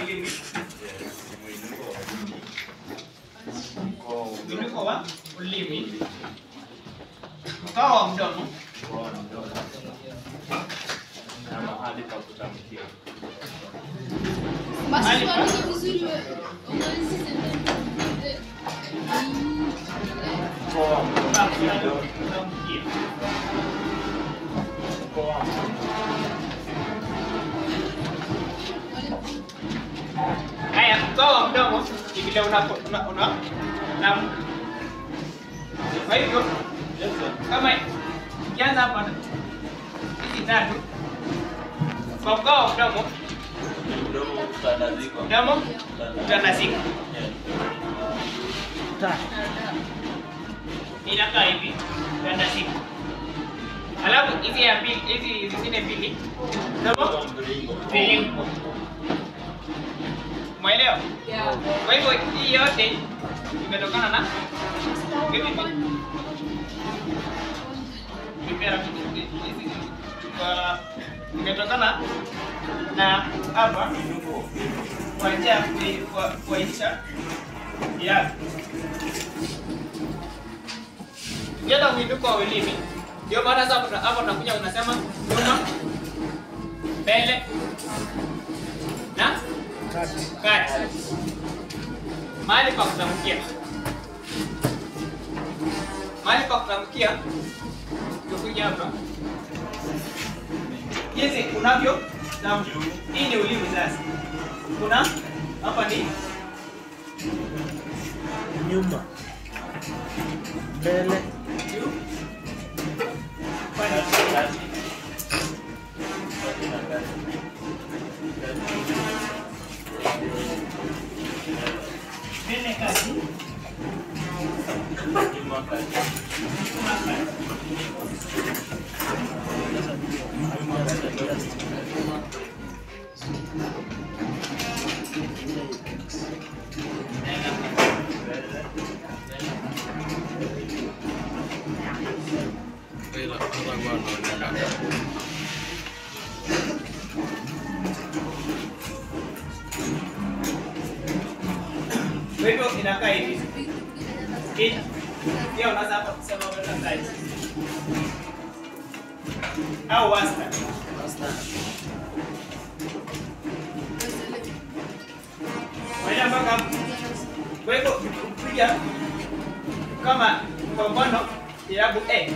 ulimi. Mwinuko wa ulimi. Mkao wa mdomo. Na mahali pa kutamkia. Basi tuandike vizuri wewe. Haya, mkao wa mdomo ni vile una kwa hivyo kama kianza hapa hizi tatu kwa mkao wa mdomo utanazika. Inakaa hivi utanazika. Alafu hizi ya pili, hizi zingine mbili mdomo vilimbo. Umeelewa? Kwa hivyo hii yote imetokana na hivi imetokana na hapa kwa njia kuaisha ya yada mwinuko wa ulimi. Ndio maana sasa hapa tunakuja unasema nyuma, mbele na kati. Mahali pa kutamkia. Mahali pa kutamkia tukija hapa. Hizi unavyo na hii ni ulimi sasa. Kuna hapa ni nyuma, mbele, juu, pande kati. Mbele kati. Nyuma kati. Kwa hivyo inakaa hivi. Pia unaweza hapa kusema unataka hivi. Au wastani. Waya mpaka hapo. Kwa hivyo ukija kama kwa mfano irabu A.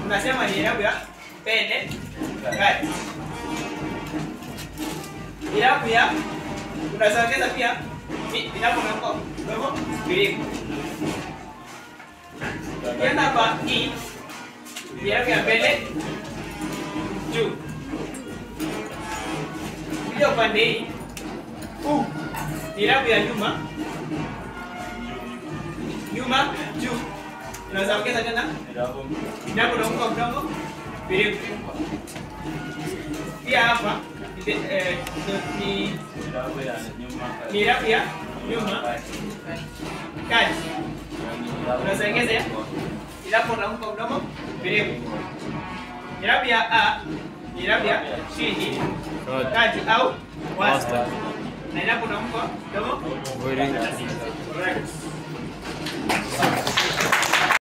Unasema ni irabu ya pende kati. Irabu ya unasongeza pia irabu na kwa vilimbo. Yana hapa hii irabu ya mbele juu. Kuja upande hii irabu ya nyuma juu. Unaweza ongeza tena irabu na mko mdomo vilimbo. Pia hapa ni irabu ya nyuma kati. Unaweza ongeza irabu na mko mdomo vilimbo. Irabu ya A ni irabu ya chini kati au wastani. Na irabu na mko mdomo vilimbo. Correct.